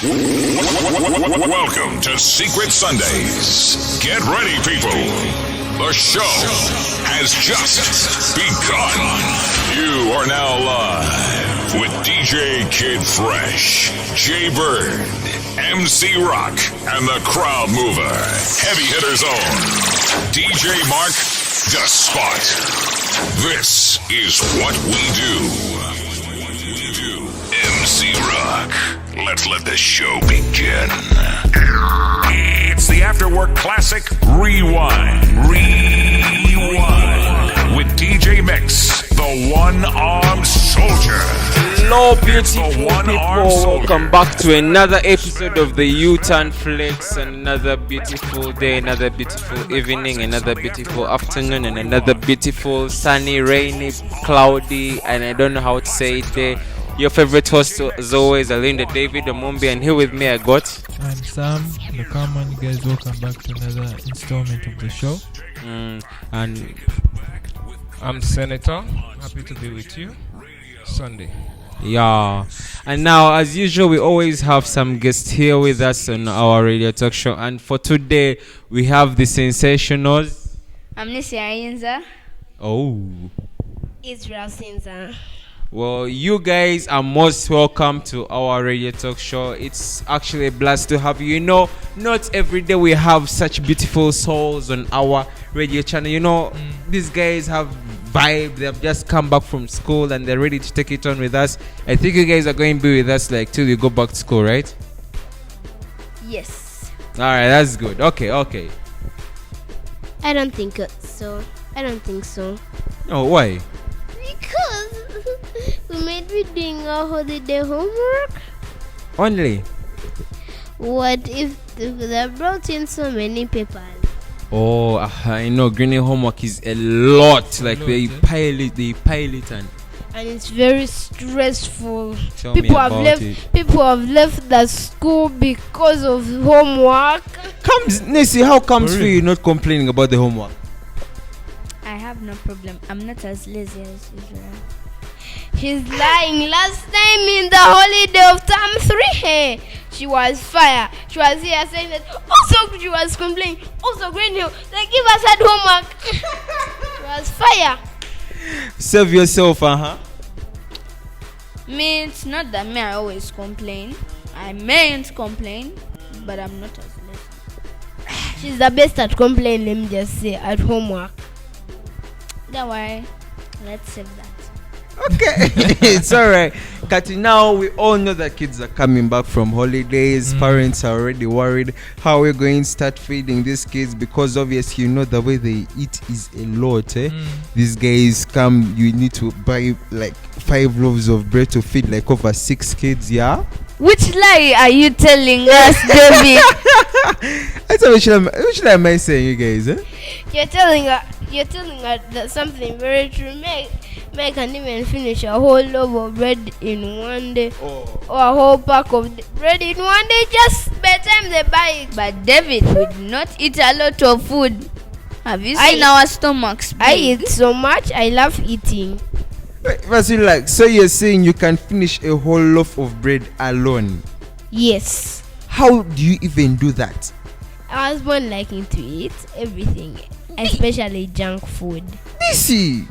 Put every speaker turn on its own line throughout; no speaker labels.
Welcome to Secret Sundays. Get ready, people. The show has just begun. You are now live with DJ Kid Fresh, Jay Bird, MC Rock, and the Crowd Mover. Heavy hitters own DJ Mark, The Spot. This is what we do. MC Rock. Let's let the show begin. It's the Afterwork Classic Rewind. With DJ Mix, the one-armed soldier.
Hello, beautiful people. Welcome back to another episode of the U-Turn Flex. Another beautiful day, another beautiful evening, another beautiful afternoon, and another beautiful sunny, rainy, cloudy, and I don't know how to say it there. Your favorite host, as always, Alinda David Omumbi, and here with me I got...
I'm Sam, the Carman. You guys, welcome back to another installment of the show.
And
I'm Senator. Happy to be with you. Sunday.
yeah, and now as usual we always have some guests here with us on our radio talk show, and for today we have the sensationals.
Amnesia Ainza.
Oh,
Israel Sinza.
well, you guys are most welcome to our radio talk show. It's actually a blast to have you. You know, not every day we have such beautiful souls on our radio channel. You know, these guys have vibe. They have just come back from school and they're ready to take it on with us. I think you guys are going to be with us like till you go back to school, right?
Yes.
All right, that's good. Okay.
I don't think so.
Oh, why?
Because we might be doing our holiday homework.
Only.
What if they brought in so many papers?
Oh, I know. Greening homework is a lot. Like they pile it,
And it's very stressful.
Tell me about it.
People have left the school because of homework.
Nessie, how comes for you not complaining about the homework?
I have no problem. I'm not as lazy as Israel. She's lying. Last time in the holiday of term 3, hey, she was fire. She was here saying that. Also, she was complaining. Also, Green Hill, they give us that homework. She was fire.
Save yourself,
Me, it's not that me. I always complain. I mayn't complain, but I'm not as lazy. She's the best at complaining. Let me just say at homework. Don't worry. Let's save that.
Okay, it's all right. Kati, now we all know that kids are coming back from holidays. Parents are already worried how we're going to start feeding these kids, because obviously you know the way they eat is a lot. These guys come, you need to buy like 5 loaves of bread to feed like over 6 kids. Yeah.
Which lie are you telling us, David?
I thought which lie am I saying, you guys?
You're telling her that something very true. Meg can even finish a whole loaf of bread in one day, or a whole pack of bread in one day, just by the time they buy it. But David would not eat a lot of food. Have you seen our stomachs? I eat so much. I love eating.
Wait, so you're saying you can finish a whole loaf of bread alone?
Yes.
How do you even do that?
I was born liking to eat everything, especially junk food.
Missy,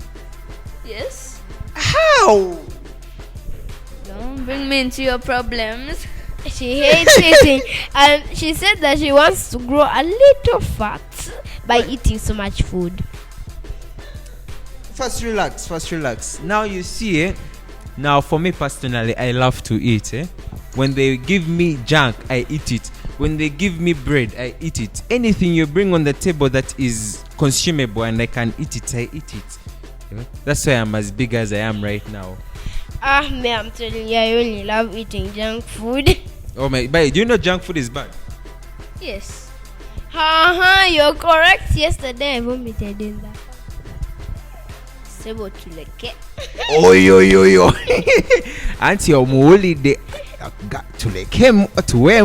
Yes.
how?
Don't bring me into your problems. She hates eating, and she said that she wants to grow a little fat by eating so much food.
First relax. Now you see, now for me personally, I love to eat. When they give me junk, I eat it. When they give me bread, I eat it. Anything you bring on the table that is consumable and I can eat it, I eat it. That's why I'm as big as I am right now.
Me, I'm telling you, I only love eating junk food.
Oh my, but do you know junk food is bad?
Yes. You're correct. Yesterday I vomited in that. Sebo tuleke.
Yo. Auntie, I'm holiday. Got to like him to where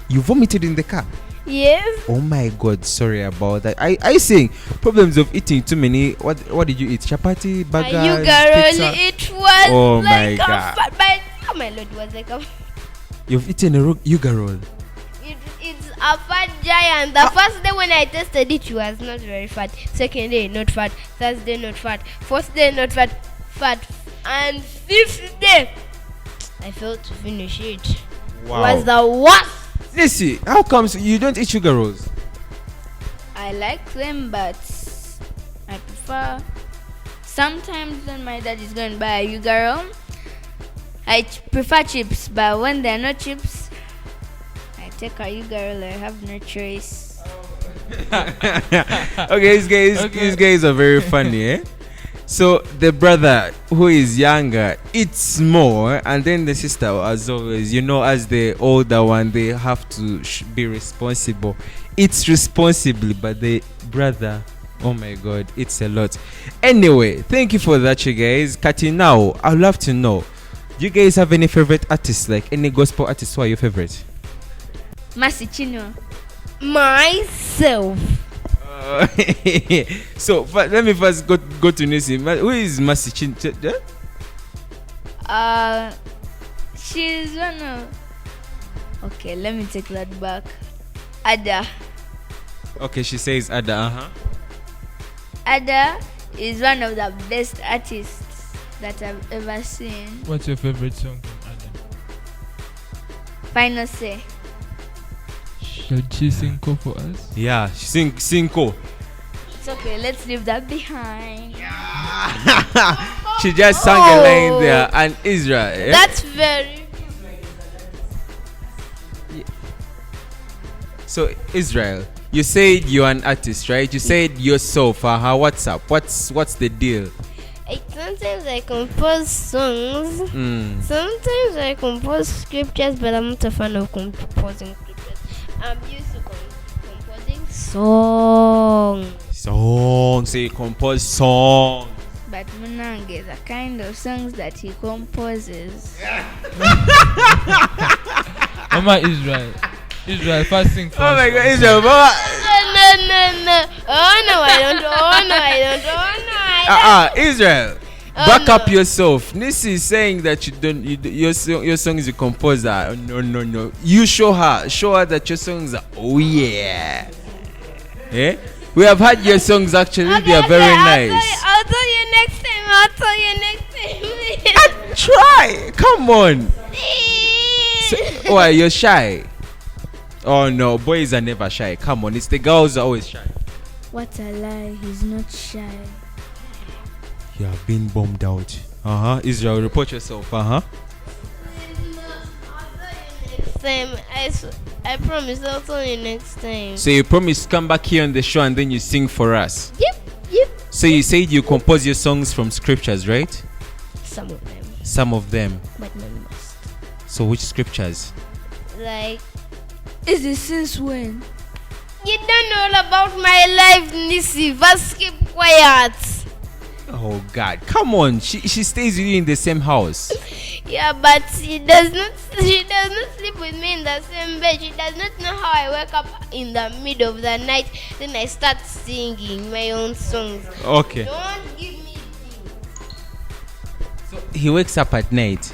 you vomited in the car.
Yes.
Oh my God, sorry about that. I saying problems of eating too many. What did you eat? Chapati, burgers,
You girl,
pizza?
it was
Oh
like
my
a
God.
fat. But oh my Lord, was like a.
You've eaten a yuga roll.
It's a fat giant. The first day when I tested it, it was not very fat. Second day, not fat. Thursday, not fat. Fourth day, not fat. Fat. And fifth day, I failed to finish it.
Wow.
It was the worst.
Listen, how comes you don't eat sugar rolls?
I like them, but I prefer. Sometimes when my dad is going to buy a yuga roll, I prefer chips, but when they're not chips, I take a yuga roll. I have no choice.
Okay, these guys are very funny, eh? So the brother who is younger eats more, and then the sister, as always, as the older one, they have to be responsible. Eats responsibly, but the brother, oh my God, it's a lot. Anyway, thank you for that, you guys. Kati, now I'd love to know, do you guys have any favorite artists, like any gospel artists who are your favorite?
Mercy Chinua.
Myself.
So let me first go to Nisi. Who is Mercy Chinua?
She's one of. Okay, let me take that back. Ada.
Okay, she says Ada.
Ada is one of the best artists that I've ever seen.
What's your favorite song from Adam?
Final say.
Could she sing co for us?
Yeah, sing co.
It's okay, let's leave that behind.
She just sang a line there, and Israel. Yeah?
That's very.
So Israel, you said you're an artist, right? You said yourself. What's up? What's the deal?
Sometimes I compose songs. Sometimes I compose scriptures, but I'm not a fan of composing scriptures. I'm used to composing songs.
So you compose songs.
But Munange, the kind of songs that he composes.
Mama Israel, first sing for
Oh
us.
my God, Israel,
No. Oh no, I don't.
Israel. Back up yourself. Nisi is saying that your songs you compose are no. You show her that your songs are yeah. We have had your songs actually.
Okay,
they are very nice.
I'll tell you next time.
Try. Come on. So, you're shy. Oh no, boys are never shy. Come on, it's the girls are always shy.
What a lie, he's not shy.
You have been bombed out. Israel, report yourself.
Next time, I promise I'll tell you next time.
So you promise to come back here on the show and then you sing for us.
Yep.
So you said you compose your songs from scriptures, right?
Some of them,
but
not most.
So which scriptures?
Like,
Is it since when?
you don't know all about my life, Nisi. Just keep quiet.
Oh God, come on. She stays with you in the same house.
Yeah, but she does not sleep with me in the same bed. She does not know how I wake up in the middle of the night. Then I start singing my own songs.
Okay.
Don't give me.
So he wakes up at night.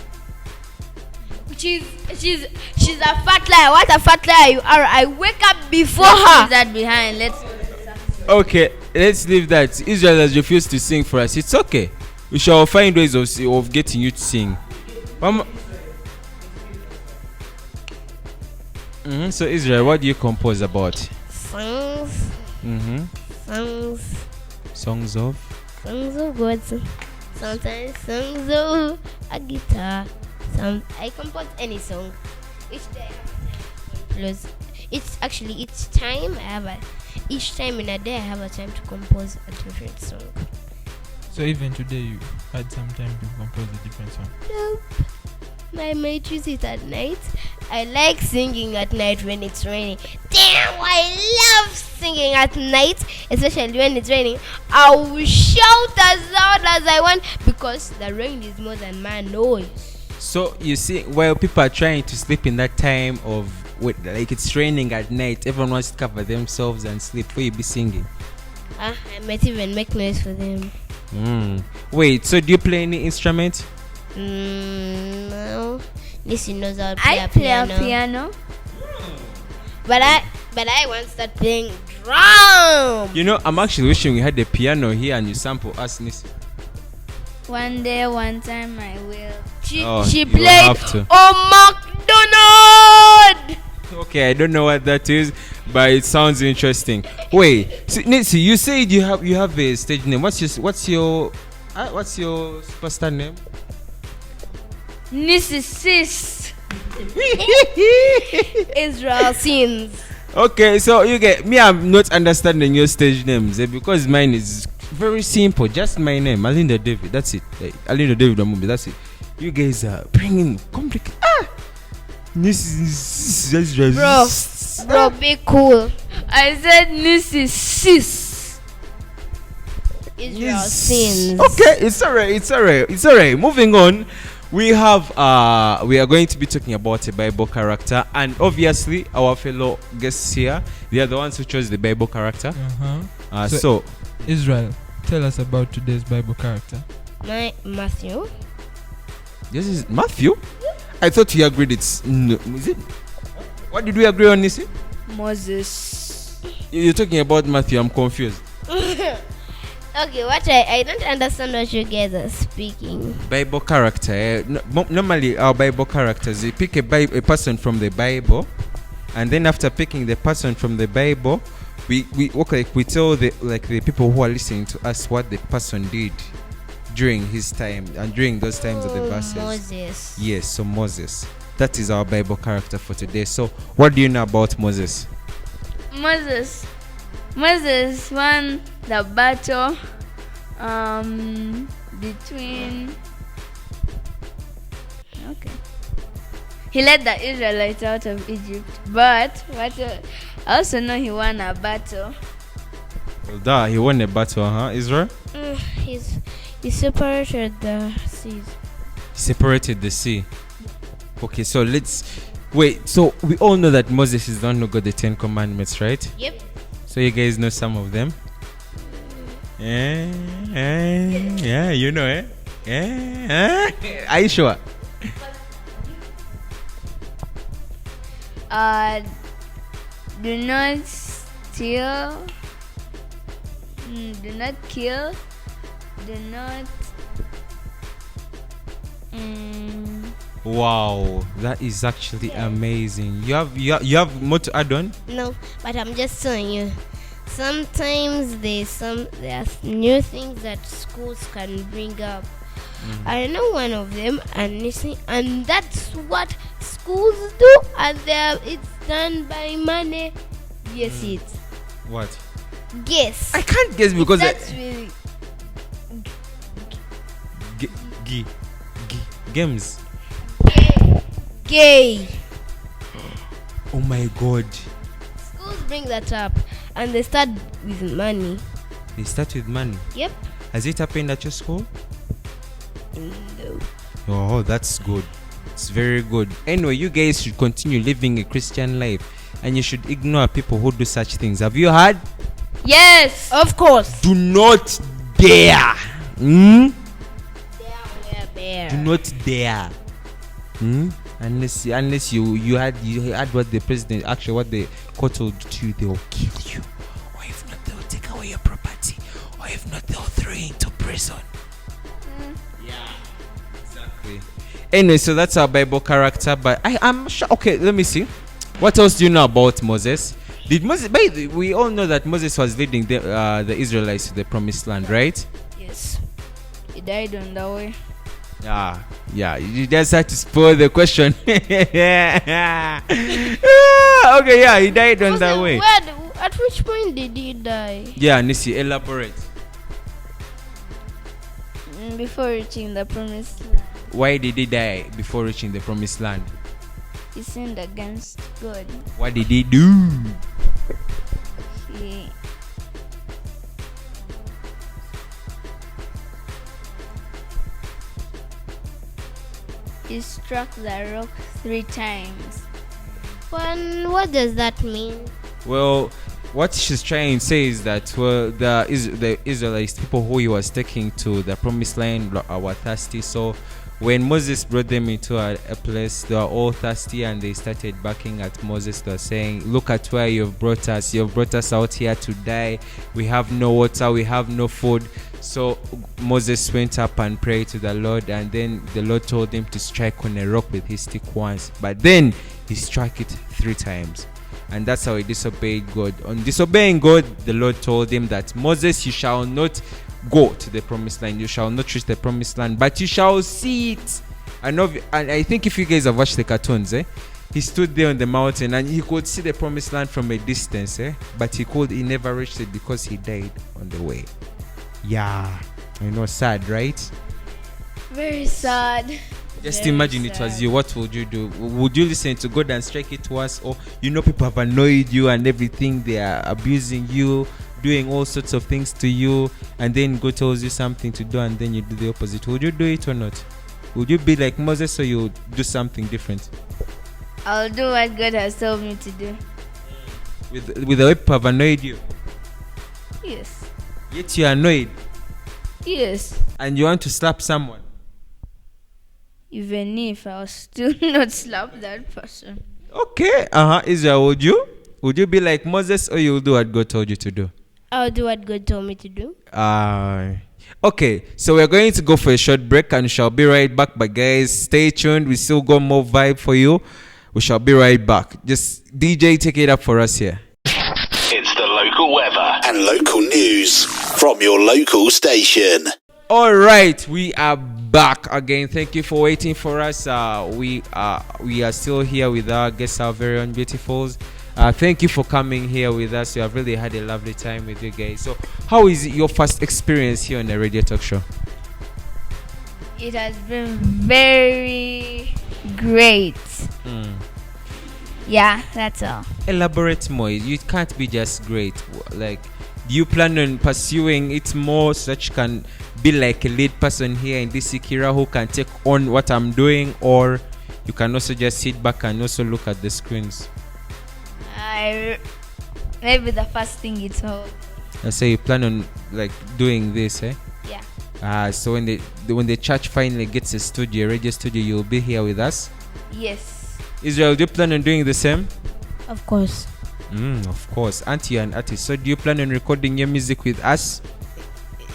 She's a fat liar. What a fat liar you are. I wake up before her.
Leave that behind.
Okay, let's leave that. Israel has refused to sing for us. It's okay. We shall find ways of getting you to sing. So Israel, what do you compose about?
Songs.
Songs of?
Songs of God. Sometimes songs of a guitar. I compose any song. Each day each time in a day I have a time to compose a different song.
So even today you had some time to compose a different song?
Nope. I may choose it at night. I like singing at night when it's raining. Damn, I love singing at night, especially when it's raining. I will shout as loud as I want because the rain is more than my noise.
So you see, while people are trying to sleep in that time of like it's raining at night, everyone wants to cover themselves and sleep. Will you be singing?
I might even make noise for them.
Wait, so do you play any instrument?
No. Nisi knows how to play
I
a
play a
piano.
piano.
But I want to start playing drum.
You know, I'm actually wishing we had the piano here and you sample us, Nisi.
One day, one time, I will.
She
Oh,
she
you will
played
have to.
McDonald.
Okay, I don't know what that is, but it sounds interesting. Wait, so, Nisi, you said you have a stage name. What's your superstar name?
Sis.
Israel sins.
Okay, so you get me. I'm not understanding your stage names because mine is very simple. Just my name, Alinda David. That's it. Alinda David Amumbi. That's it. You guys are bringing complicated. This is
Bro, be cool.
I said sis.
Israel sins.
Okay, it's alright. Moving on, we are going to be talking about a Bible character, and obviously our fellow guests here, they are the ones who chose the Bible character. So
Israel, tell us about today's Bible character.
My Matthew.
this is Matthew. I thought you agreed it's no, is it? What did we agree on, Nisi?
Moses.
You're talking about Matthew. I'm confused.
Okay, what I don't understand what you guys are speaking.
Bible character. Normally, our Bible characters, they pick a person from the Bible, and then after picking the person from the Bible, we tell the people who are listening to us what the person did during his time and during those times of the verses.
Moses.
Yes, so Moses. That is our Bible character for today. So, what do you know about Moses?
Moses won the battle between. Okay. He led the Israelites out of Egypt, but I also know he won a battle.
Well, he won a battle, Israel?
He separated the seas.
He separated the sea. Okay, so let's wait. So we all know that Moses is the one who got the 10 Commandments, right?
Yep.
So you guys know some of them? Yeah, you know, Are you sure?
Do not steal. Do not kill. Do not.
Wow, that is actually amazing. You have more to add on?
No, but I'm just telling you. Sometimes there are new things that schools can bring up. I know one of them, and that's what schools do, and it's done by money. Guess it.
What?
Guess.
I can't guess because
That's really
games.
gay.
Oh my god.
Schools bring that up, and they start with money.
They start with money.
Yep.
Has it happened at your school?
No.
Oh, that's good. It's very good. Anyway, you guys should continue living a Christian life, and you should ignore people who do such things. Have you heard?
Yes.
Of course.
Do not dare.
Bear.
Do not dare. Unless you had what the president, actually what the court told you, they will kill you, or if not they will take away your property, or if not they'll throw you into prison. Yeah, exactly. Anyway, so that's our Bible character, but I'm sure. Okay, let me see. What else do you know about Moses? Did Moses? We all know that Moses was leading the Israelites to the Promised Land, right?
Yes. He died on the way.
Yeah. You just had to spoil the question. Okay, yeah, he died on that way.
At which point did he die?
Yeah, Nisi, elaborate.
Before reaching the promised land,
Why did he die before reaching the Promised Land?
he sinned against God.
What did he do?
He struck the rock 3 times.
What does that mean?
Well, what she's trying to say is that the Israelites, people who he was taking to the Promised Land, were thirsty. So when Moses brought them into a place, they were all thirsty and they started barking at Moses. They were saying, look at where you've brought us. You've brought us out here to die. We have no water. We have no food. So Moses went up and prayed to the Lord, and then the Lord told him to strike on a rock with his stick once. But then he struck it 3 times. And that's how he disobeyed God. On disobeying God, the Lord told him that, Moses, you shall not go to the promised land. You shall not reach the promised land, but you shall see it. And I think if you guys have watched the cartoons, he stood there on the mountain and he could see the promised land from a distance, but he never reached it because he died on the way. Yeah, I know, sad, right?
Very sad.
Just
Very
imagine it
sad.
was you. What would you do? Would you listen to God and strike it once? Or people have annoyed you and everything, they are abusing you, doing all sorts of things to you, and then God tells you something to do and then you do the opposite. Would you do it or not? Would you be like Moses, or you do something different?
I'll do what God has told me to do.
With the way people have annoyed you,
Yes.
yet you're annoyed
Yes.
and you want to slap someone.
Even if I was still not slap that person.
Okay, Israel, would you be like Moses, or you will do what God told you to do?
I'll do what God told me to do.
Okay, so we're going to go for a short break and we shall be right back. But guys, stay tuned. We still got more vibe for you. We shall be right back. Just DJ, take it up for us here.
It's the local weather and local news from your local station.
All right, we are back again. Thank you for waiting for us. We are still here with our guests, our very own Beautifuls. Thank you for coming here with us. We have really had a lovely time with you guys. So, how is your first experience here on the radio talk show?
It has been very great. Yeah, that's all.
Elaborate more. You can't be just great. Like, do you plan on pursuing it more so that you can be like a lead person here in this Ikira who can take on what I'm doing, or you can also just sit back and also look at the screens?
Maybe the first thing it's all.
I say you plan on like doing this,
Yeah.
So when the church finally gets a studio, a radio studio, you'll be here with us.
Yes.
Israel, do you plan on doing the same?
Of course.
Of course. Auntie, you're an artist. So do you plan on recording your music with us?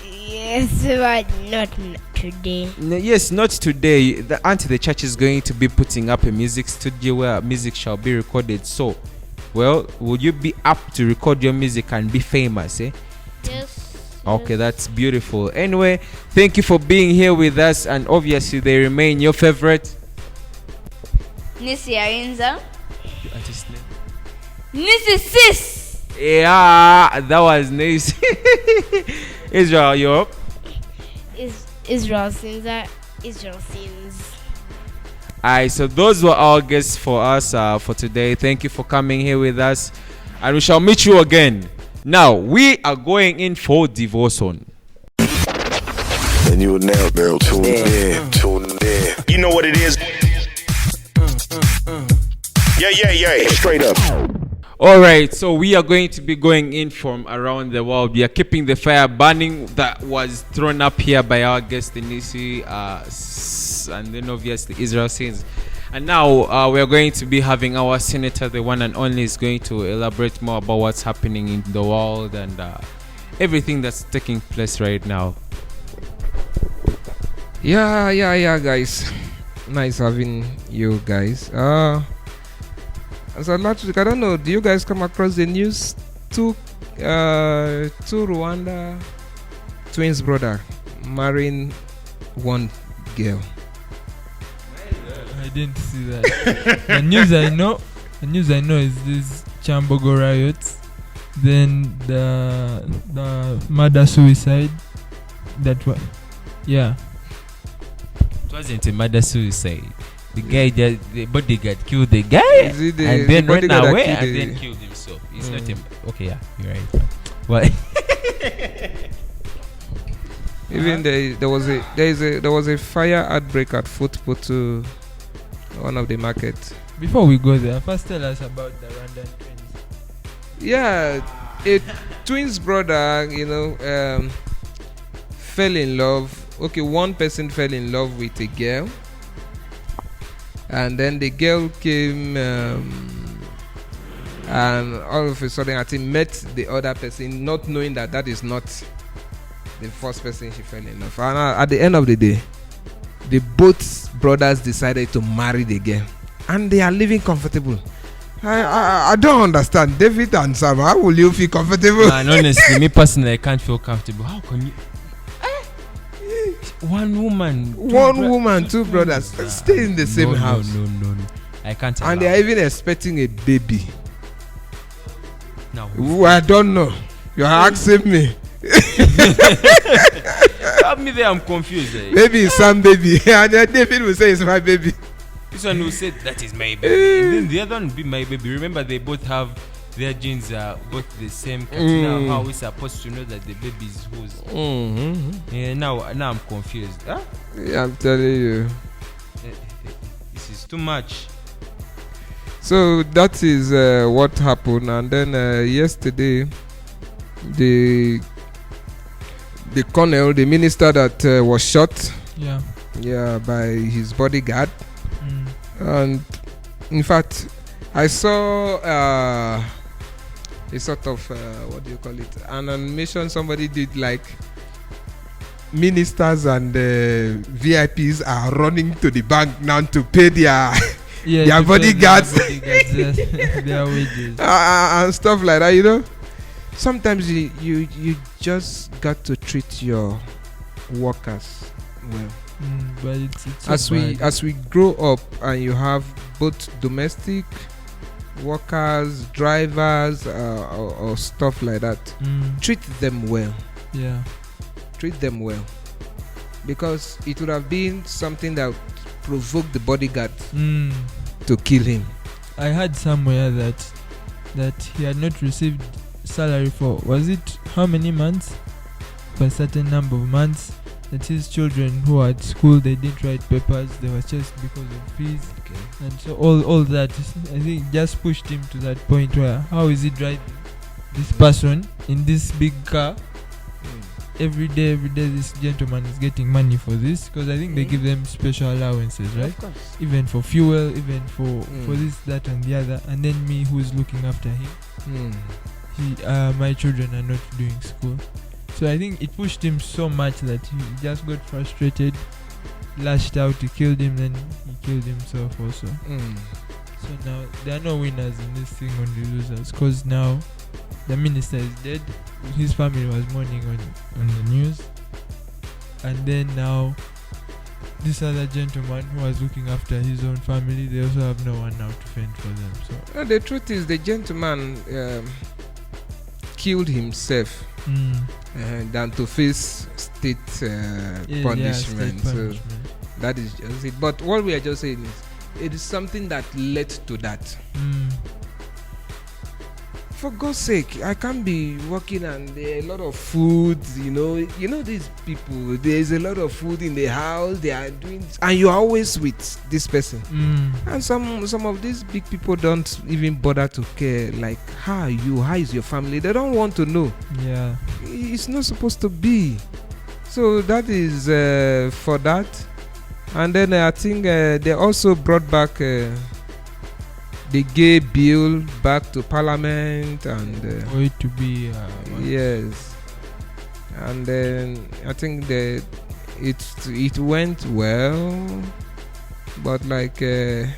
Yes, but not today.
No, yes, not today. The church is going to be putting up a music studio where music shall be recorded. So, well, would you be up to record your music and be famous,
Yes.
Okay, that's beautiful. Anyway, thank you for being here with us, and obviously they remain your favorite
Nisi Arinza.
artist name.
Nisi Sis.
Yeah, that was nice. Israel, you up?
Israel sins. Israel sins.
Alright, so those were our guests for us for today. Thank you for coming here with us, and we shall meet you again. Now we are going in for devotion.
And you will now barrel tune in. You know what it is? Yeah. Straight up.
Alright, so we are going to be going in from around the world. We are keeping the fire burning that was thrown up here by our guest Inisi, and then obviously Israel sins. And now we are going to be having our senator, the one and only, is going to elaborate more about what's happening in the world and everything that's taking place right now.
Yeah, guys. Nice having you guys. As a last week, I don't know, do you guys come across the news? Two Rwanda twins brother marrying one girl.
I didn't see that. The news I know is this Chambogo riots, then the murder suicide. That one, yeah.
It wasn't a murder suicide. The guy, the bodyguard killed the guy
Is it the-
and then
the
ran
bodyguard that
away
killed
and
the-
then killed himself. It's not him. Okay, yeah, you're right. What?
Even there was a fire outbreak at Footpoto, one of the markets.
Before we go there, first tell us about the Rwandan twins.
Yeah, a twins brother, fell in love okay, one person fell in love with a girl, and then the girl came, and all of a sudden, I think met the other person, not knowing that is not the first person she fell in love. And at the end of the day, the both brothers decided to marry the girl, and they are living comfortable. I don't understand, David and Sam. How will you feel comfortable?
Man, honestly, me personally, I can't feel comfortable. How can you? One woman, two brothers stay in the same house. No. I can't.
And they are even expecting a baby.
No.
I don't know. You're asking me.
Help me there. I'm confused.
Maybe it's some baby, and then David will say it's my baby.
This one will say that is my baby, and then the other one will be my baby. Remember, they both have their genes are both the same. Now, how are we supposed to know that the baby is whose? Yeah, now I'm confused. Huh?
Yeah, I'm telling you.
This is too much.
So that is what happened, and then yesterday, the colonel, the minister that was shot, by his bodyguard, and in fact, I saw a sort of what do you call it? An animation somebody did, like ministers and VIPs are running to the bank now to pay their bodyguards,
their wages
and stuff like that. You know, sometimes you just got to treat your workers well.
But it's
as we grow up and you have both domestic workers, drivers, or stuff like that, treat them well.
Yeah,
treat them well, because it would have been something that provoked the bodyguard to kill him.
I heard somewhere that he had not received salary for, was it how many months? For a certain number of months. That his children who are at school, they didn't write papers, they were just because of fees. Okay. And so all that, I think, just pushed him to that point where, how is he driving this person in this big car? Every day this gentleman is getting money for this, because I think they give them special allowances, right?
Of course.
Even for fuel, even for this, that and the other. And then me, who's looking after him, my children are not doing school. So I think it pushed him so much that he just got frustrated, lashed out, he killed him, then he killed himself also. So now there are no winners in this thing, only losers, because now the minister is dead, his family was mourning on the news, and then now this other gentleman who was looking after his own family, they also have no one now to fend for them. So
the truth is, the gentleman killed himself than to face state punishment. So that is just it. But what we are just saying is, it is something that led to that. For God's sake, I can't be working and there are a lot of food, you know these people, there is a lot of food in the house, they are doing, and you are always with this person. And some of these big people don't even bother to care, like, how is your family? They don't want to know.
Yeah,
it's not supposed to be. So that is for that. And then I think they also brought back the gay bill back to Parliament, and
for it to be
yes, and then I think that it went well, but like
there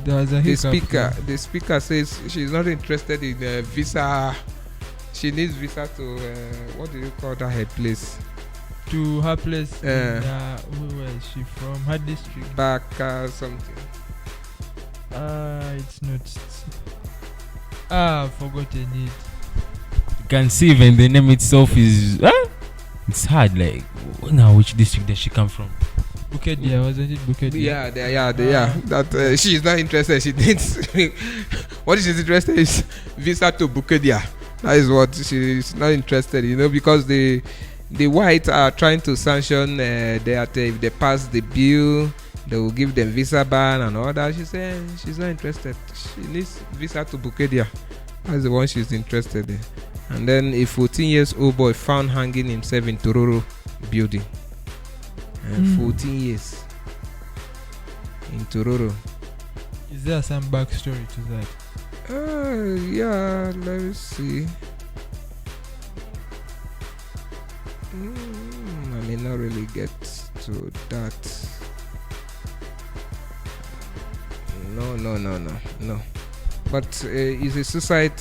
was a
the speaker says she's not interested in visa. She needs visa to what do you call that, her place?
To her place. Where is she from? Her district.
Baka something.
It's not. Forgotten it.
You can see even the name itself is it's hard. Like, now which district does she come from?
Bukedia, wasn't it Bukedia?
Yeah. That she is not interested. She needs what she's interested is visa to Bukedia. That is what she's not interested. Because the whites are trying to sanction that if they pass the bill, they will give them visa ban and all that. She said she's not interested. She needs visa to Bukedia. That's the one she's interested in. And then a 14 years old boy found hanging himself in Tororo building.
Mm.
14 years in Tororo.
Is there some backstory to that?
Yeah, let me see. I may not really get to that. No. But it's a suicide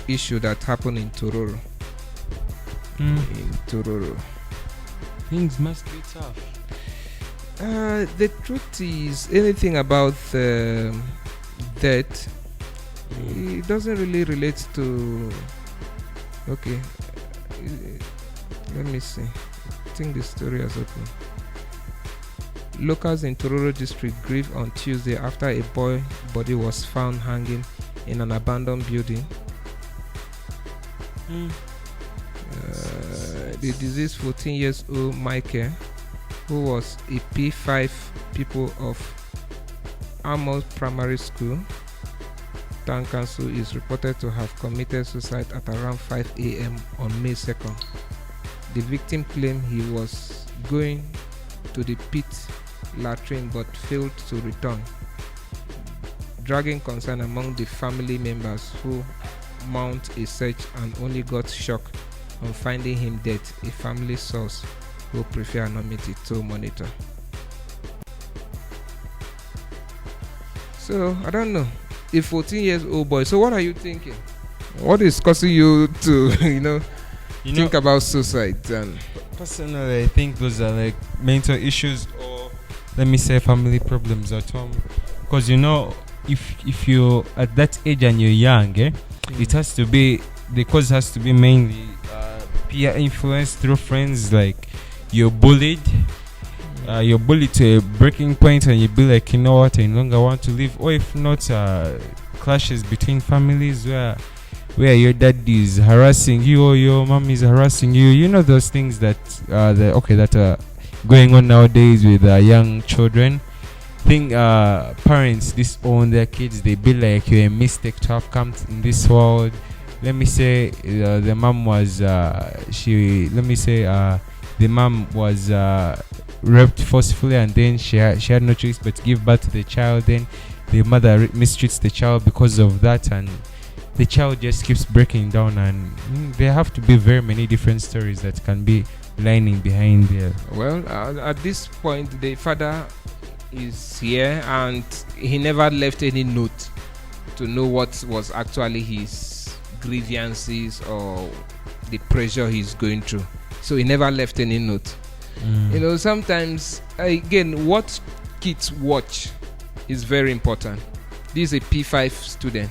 issue that happened in Tororo. In Tororo.
Things must be tough.
The truth is, anything about that, it doesn't really relate to. Okay, let me see. I think the story has opened. Locals in Tororo district grieve on Tuesday after a boy body was found hanging in an abandoned building. The deceased 14 years old Michael, who was a P5 pupil of Amos Primary School, Town Council, is reported to have committed suicide at around 5 a.m. on May 2nd. The victim claimed he was going to the pit latrine but failed to return, dragging concern among the family members who mount a search and only got shocked on finding him dead, a family source who prefer anonymity to monitor. So, I don't know. A 14 years old boy. So, what are you thinking? What is causing you to, think about suicide? And
personally, I think those are like mental issues, or let me say family problems at home. Because if you're at that age and you're young, it has to be, the cause has to be mainly peer influence through friends. Like you're bullied to a breaking point, and you be like, you know what, I no longer want to live. Or if not, clashes between families where your dad is harassing you or your mom is harassing you. You know those things that that are going on nowadays with young children. Parents disown their kids. They be like, you're a mistake to have come in this world. Let me say the mom was raped forcefully, and then she had no choice but to give birth to the child. Then the mother mistreats the child because of that, and the child just keeps breaking down. And there have to be very many different stories that can be lining behind there.
Well, at this point, the father is here, and he never left any note to know what was actually his grievances or the pressure he's going through. So he never left any note. Sometimes, again, what kids watch is very important. This is a P5 student,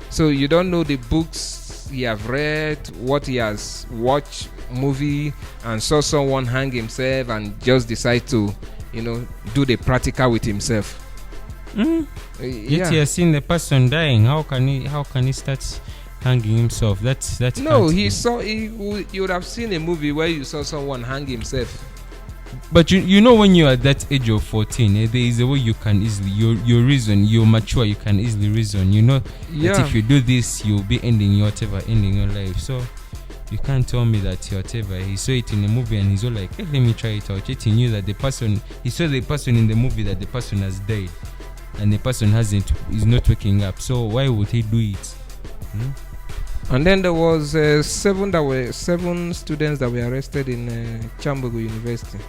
so you don't know the books he have read, what he has watched movie, and saw someone hang himself and just decide to do the practical with himself.
Yet he has seen the person dying. How can he start hanging himself? That's
no. You would have seen a movie where you saw someone hang himself.
But when you're at that age of 14, there is a way you can easily your reason. You're mature. You can easily reason. That if you do this, you'll be ending your life. So you can't tell me that whatever. He saw it in the movie and he's all like, hey, let me try it out. Yet he knew that he saw the person in the movie that the person has died, and the person is not waking up. So why would he do it?
And then there was 7 students that were arrested in Chambogo University.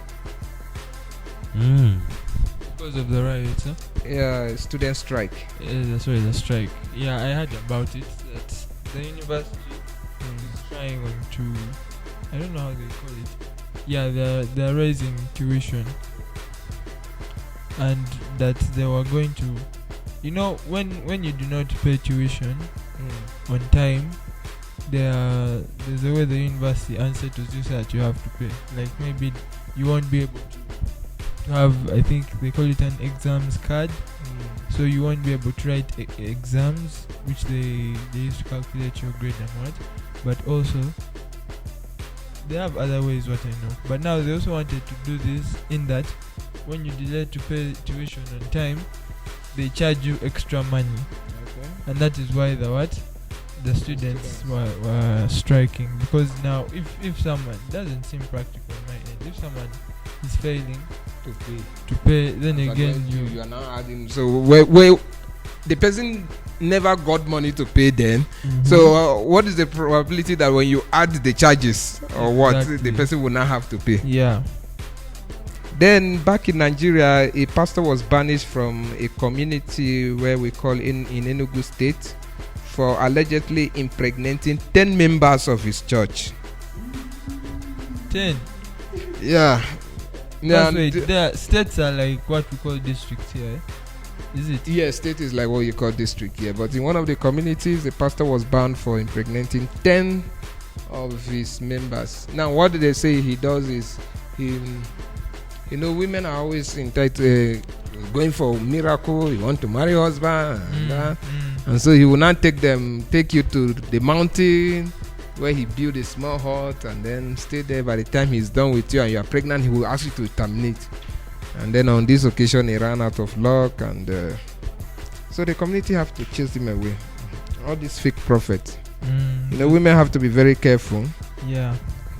Because of the riots, huh?
Yeah, student strike.
Yeah, that's right, the strike. Yeah, I heard about it. That the university is trying to, I don't know how they call it. Yeah, they're raising tuition, and that they were going to, when you do not pay tuition on time, there's a way the university answer to this that you have to pay. Like maybe you won't be able to have, I think they call it an exams card. So you won't be able to write exams, which they used to calculate your grade and what. But also they have other ways, what I know. But now they also wanted to do this in that when you delay to pay tuition on time, they charge you extra money. Okay. And that is why the students were striking, because now if someone doesn't seem practical on my end, if someone is failing
to
to pay, then
pay.
again
You are now adding. So where the person never got money to pay then. So what is the probability that when you add the charges or what,
Exactly.
the person will not have to pay?
yeah.
Then back in Nigeria, a pastor was banished from a community where we call in Enugu State for allegedly impregnating 10 members of his church.
10.
Yeah.
Yeah,
and
wait, the states are like what we call districts here. Is it?
yeah, state is like what you call district here. But in one of the communities, the pastor was banned for impregnating 10 of his members. Now, what did they say he does is women are always going for miracle. You want to marry husband, and so he will not take you to the mountain where he built a small hut and then stay there. By the time he's done with you and you are pregnant, he will ask you to terminate. And then on this occasion, he ran out of luck, and so the community have to chase him away. All these fake prophets. Women have to be very careful.
Yeah.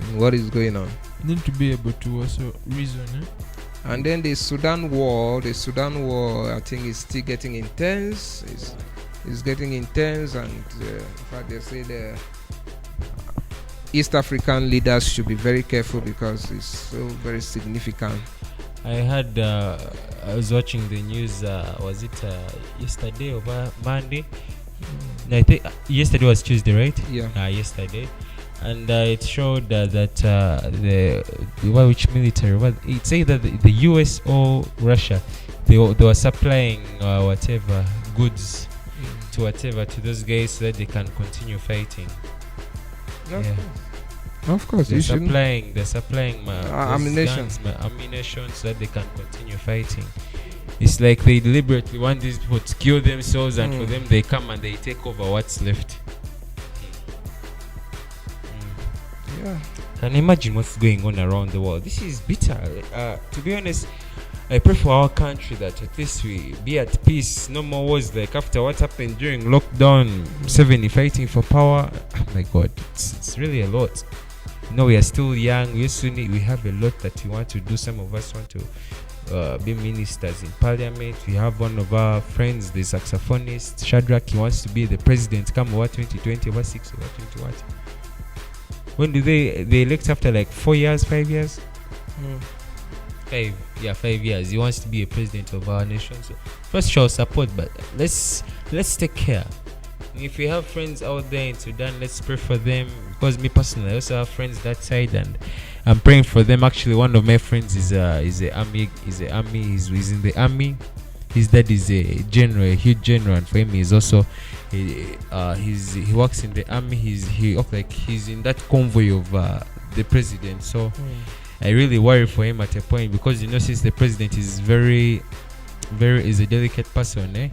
In what is going on.
Need to be able to also reason.
And then the Sudan war, I think is still getting intense. It's getting intense, and in fact, they say the East African leaders should be very careful because it's so very significant.
I heard, I was watching the news, was it yesterday or Monday? No, I think yesterday was Tuesday, right?
Yeah.
Yesterday. And it showed that which military? Well, it said that the US or Russia, they were supplying whatever goods to those guys so that they can continue fighting.
Of course,
they're supplying
ammunition.
Ammunition so that they can continue fighting. It's like they deliberately want these people to kill themselves, and for them they come and they take over what's left.
Yeah.
Can you imagine what's going on around the world? This is bitter. To be honest, I pray for our country that at least we be at peace. No more wars like after what happened during lockdown. 70 fighting for power. Oh my God, it's really a lot. We are still young. We have a lot that we want to do. Some of us want to be ministers in parliament. We have one of our friends, the saxophonist Shadrach. He wants to be the president. Come over 2020, over 6, over 20 what? When do they elect after like 4 years, 5 years? 5 years. He wants to be a president of our nation. So first show support, but let's take care. If we have friends out there in Sudan, let's pray for them. Because me personally, I also have friends that side, and I'm praying for them. Actually, one of my friends is in the army. His dad is a general, a huge general, and for him, he's also he works in the army. He's in that convoy of the president. So I really worry for him at a point, because since the president is is a delicate person,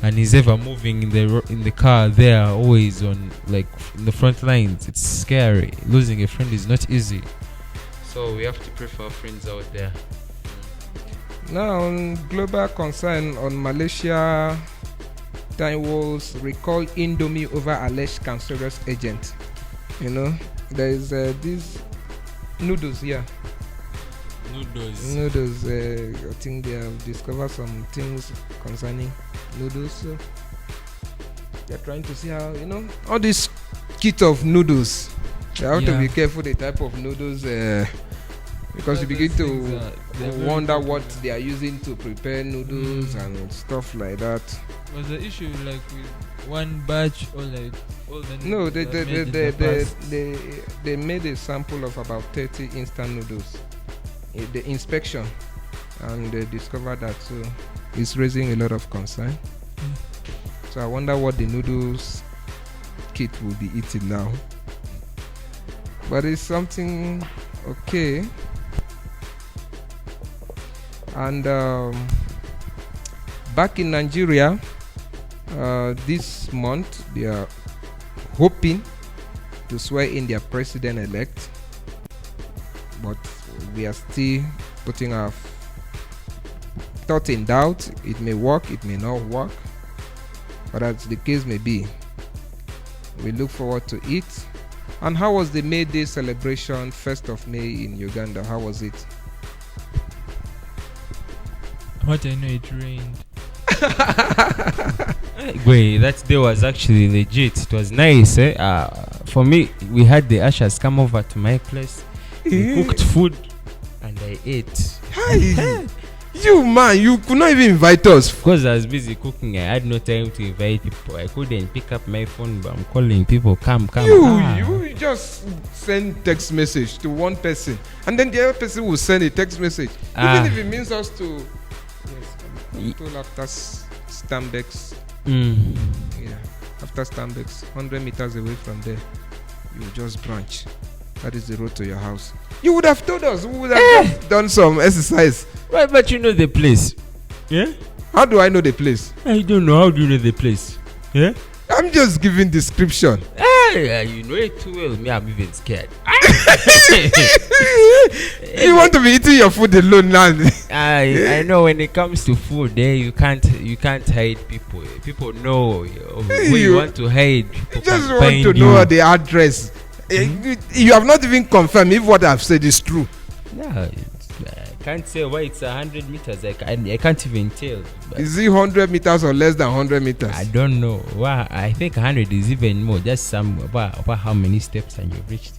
and he's ever moving in the car, there always on in the front lines. It's scary. Losing a friend is not easy. So we have to pray for our friends out there.
Now, on global concern on Malaysia, was recall Indomie over alleged cancerous agent. There is these noodles here. Noodles. I think they have discovered some things concerning noodles. So they're trying to see how all this kit of noodles. You have to be careful the type of noodles. Because you begin to wonder what they are using to prepare noodles and stuff like that.
Was the issue like with one batch or like all the
No,
noodles
they made a sample of about 30 instant noodles. The inspection, and they discovered that, so it's raising a lot of concern. So I wonder what the noodles kit will be eating now. But it's something okay. And back in Nigeria, this month they are hoping to swear in their president-elect, but we are still putting our thought in doubt. It may work, it may not work, but as the case may be, we look forward to it. And how was the May Day celebration, 1st of May in Uganda? How was it?
What I know, it rained.
Wait, that day was actually legit. It was nice. For me, we had the ushers come over to my place. They cooked food, and I ate.
Hi. You man, you could not even invite us.
Because I was busy cooking, I had no time to invite people. I couldn't pick up my phone, but I'm calling people. Come.
You just send text message to one person, and then the other person will send a text message. Even if it means us to. Yes, told after Stambex. Yeah, after Stambex, 100 meters away from there, you will just branch. That is the road to your house. You would have told us. We would have done some exercise.
Right, but you know the place. Yeah?
How do I know the place?
I don't know. How do you know the place? Yeah?
I'm just giving description.
You know it too well. Me, I'm even scared.
You want to be eating your food alone now.
I know when it comes to food, you can't hide people. People know where you want to hide. People
Just
can
want
find
to know the address. You have not even confirmed if what I've said is true.
Yeah, I can't say why it's 100 meters. I can't even tell.
Is it 100 meters or less than 100 meters?
I don't know. Well, I think 100 is even more. Just some about how many steps and you've reached.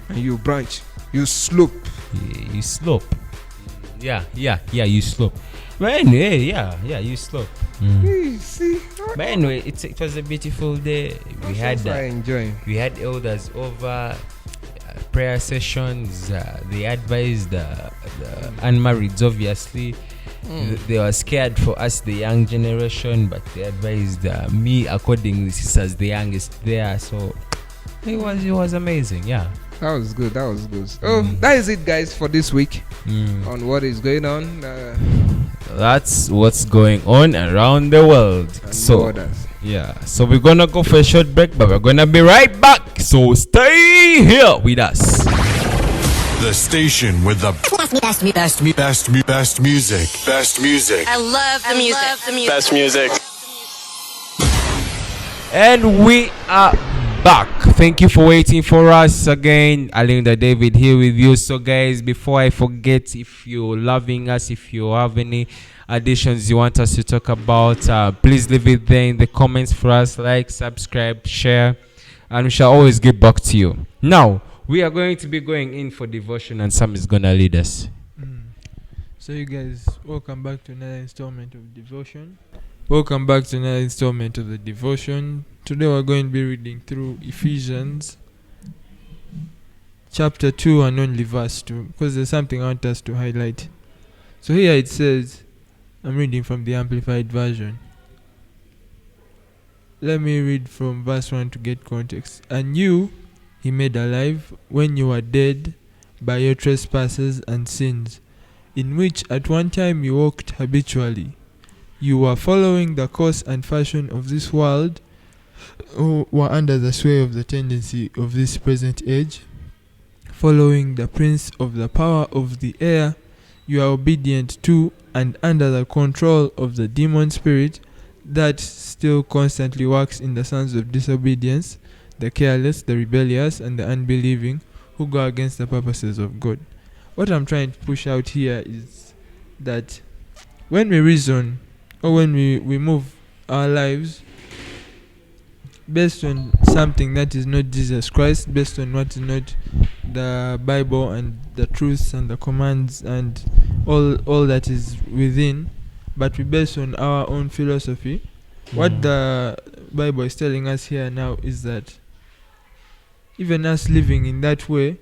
And you branch, you slope.
You slope. Yeah, you slope. But anyway, you slope.
See,
But anyway, it was a beautiful day. We had elders over, prayer sessions. They advised the unmarrieds, obviously. They were scared for us, the young generation, but they advised me accordingly, as the youngest there. So it was amazing. Yeah.
That was good. Oh, that is it, guys, for this week on what is going on.
That's what's going on around the world. So we're gonna go for a short break, but we're gonna be right back. So stay here with us.
The station with the best music.
I love the music. Best music.
And we are back. Thank you for waiting for us again. Alinda David here with you. So guys, before I forget, if you're loving us, if you have any additions you want us to talk about, please leave it there in the comments for us. Like, subscribe, share, and we shall always get back to you. Now we are going to be going in for devotion, and Sam is gonna lead us.
So you guys, welcome back to another installment of devotion. Today we're going to be reading through Ephesians chapter 2 and only verse 2, because there's something I want us to highlight. So here it says, I'm reading from the Amplified Version. Let me read from verse 1 to get context. And you he made alive when you were dead by your trespasses and sins, in which at one time you walked habitually. You were following the course and fashion of this world, who were under the sway of the tendency of this present age, following the prince of the power of the air. You are obedient to and under the control of the demon spirit that still constantly works in the sons of disobedience, the careless, the rebellious, and the unbelieving, who go against the purposes of God. What I'm trying to push out here is that when we reason, or when we move our lives based on something that is not Jesus Christ, based on what is not the Bible and the truths and the commands and all that is within, but we base on our own philosophy, what the Bible is telling us here now is that even us living in that way,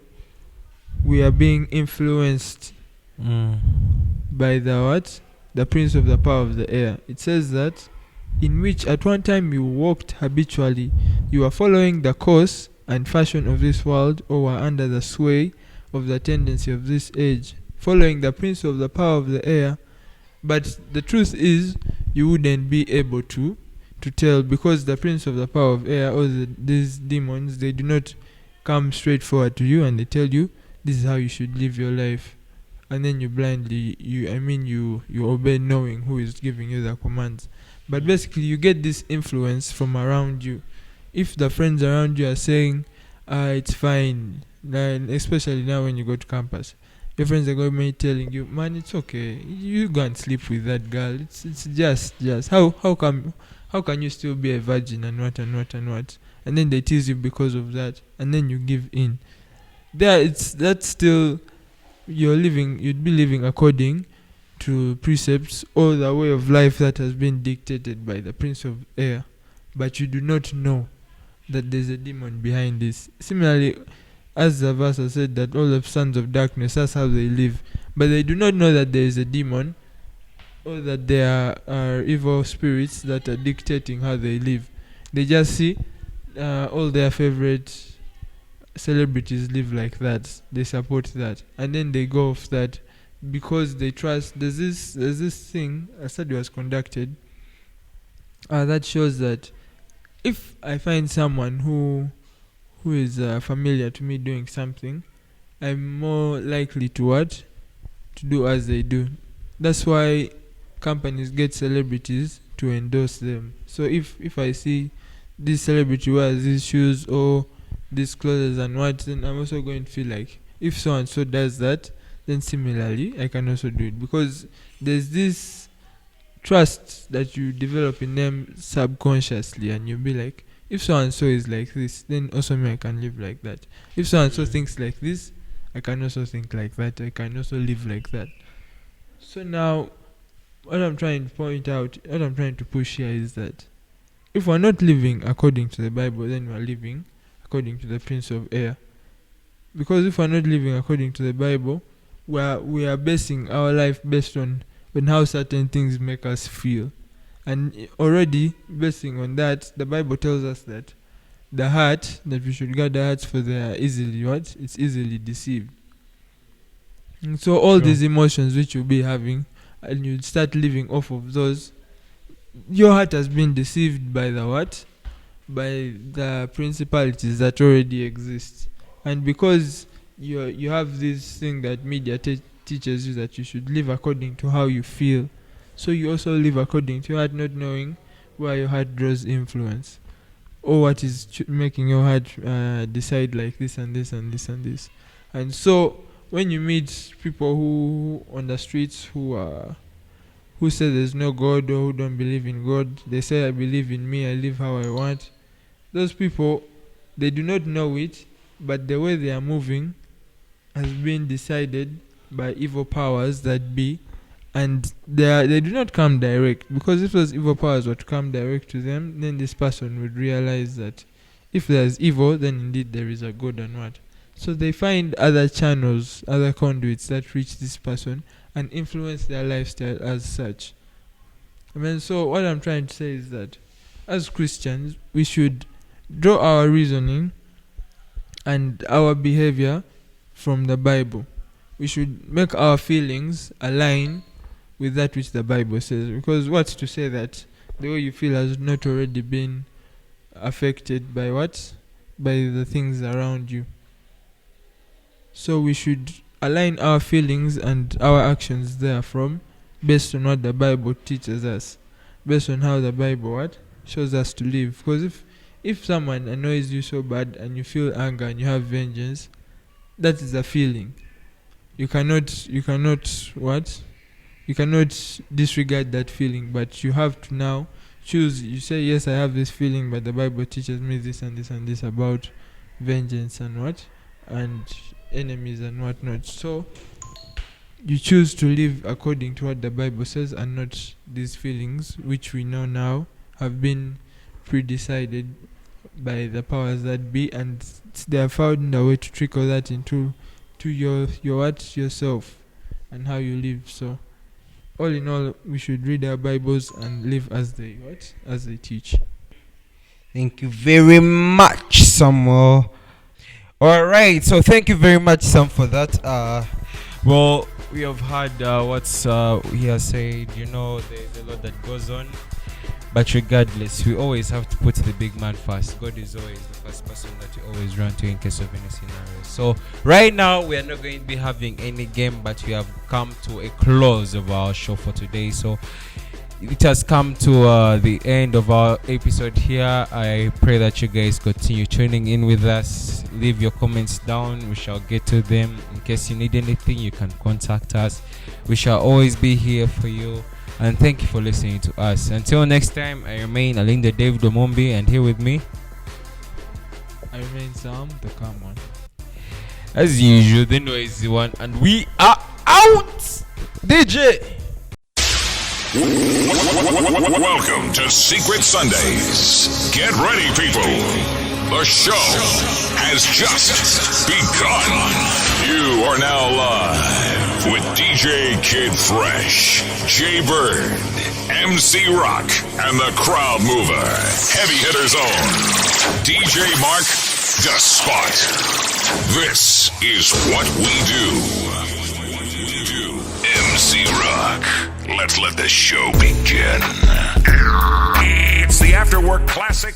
we are being influenced by the prince of the power of the air. It says that, in which at one time you walked habitually, you are following the course and fashion of this world, or were under the sway of the tendency of this age, following the prince of the power of the air. But the truth is, you wouldn't be able to tell, because the prince of the power of air, or these demons, they do not come straight forward to you and they tell you this is how you should live your life, and then you blindly you obey, knowing who is giving you the commands. But basically you get this influence from around you. If the friends around you are saying, it's fine. And especially now when you go to campus, your friends are going to be telling you, man, it's okay. You go and sleep with that girl. It's just how can you still be a virgin and what and what and what? And then they tease you because of that, and then you give in. That's still you'd be living according to precepts or the way of life that has been dictated by the prince of air, but you do not know that there's a demon behind this. Similarly, as the verse has said that all the sons of darkness, that's how they live, but they do not know that there is a demon or that there are evil spirits that are dictating how they live. They just see all their favorite celebrities live like that, they support that, and then they go off that because they trust. There's this thing, a study was conducted that shows that if I find someone who is familiar to me doing something, I'm more likely to do as they do. That's why companies get celebrities to endorse them. So if I see this celebrity wears these shoes or these clothes and what, then I'm also going to feel like if so and so does that, then similarly I can also do it, because there's this trust that you develop in them subconsciously, and you'll be like, if so and so is like this, then also me I can live like that. If so and so thinks like this, I can also think like that. I can also live like that. So now, what I'm trying to point out, what I'm trying to push here is that if we're not living according to the Bible, then we're living according to the Prince of Air. Because if we're not living according to the Bible, we are basing our life based on how certain things make us feel. And already basing on that, the Bible tells us that the heart, that we should guard the hearts, for they are easily it's easily deceived. And so all these emotions which you'll be having, and you start living off of those, your heart has been deceived by by the principalities that already exist. And because you have this thing that media teaches you, that you should live according to how you feel, so you also live according to your heart, not knowing where your heart draws influence, or what is making your heart decide like this and this and this and this. And so when you meet people who on the streets who say there's no God, or who don't believe in God, they say, I believe in me, I live how I want. Those people, they do not know it, but the way they are moving has been decided by evil powers that be, and they do not come direct, because if those evil powers were to come direct to them, then this person would realize that if there's evil, then indeed there is a good and what. So they find other channels, other conduits that reach this person and influence their lifestyle as such. I mean, so what I'm trying to say is that as Christians, we should draw our reasoning and our behavior from the Bible. We should make our feelings align with that which the Bible says, because what's to say that the way you feel has not already been affected by the things around you. So we should align our feelings and our actions therefrom based on what the Bible teaches us, based on how the Bible shows us to live. Because if someone annoys you so bad and you feel anger and you have vengeance, that is a feeling. You cannot disregard that feeling, but you have to now choose. You say, yes, I have this feeling, but the Bible teaches me this and this and this about vengeance and enemies and whatnot. So you choose to live according to what the Bible says, and not these feelings which we know now have been pre-decided by the powers that be, and they have found a way to trickle that into yourself and how you live. So all in all, we should read our Bibles and live as they teach.
Thank you very much, Samuel. All right, so thank you very much, Sam, for that. Well, we have heard what's he has said. There's a lot that goes on, but regardless, we always have to put the big man first. God is always the first person that you always run to in case of any scenario. So right now, we are not going to be having any game, but we have come to a close of our show for today. So it has come to the end of our episode here. I pray that you guys continue tuning in with us. Leave your comments down. We shall get to them. In case you need anything, you can contact us. We shall always be here for you. And thank you for listening to us. Until next time, I remain Alinda David Omombi, and here with me,
I remain Sam, the calm one.
as usual, the noisy one, and we are out. DJ.
Welcome to Secret Sundays. Get ready, people. The show has just begun. You are now live with DJ Kid Fresh, Jay Bird, MC Rock, and the Crowd Mover. Heavy hitters on DJ Mark, the Spot. This is what we do. MC Rock. Let's let the show begin. It's the After Work Classic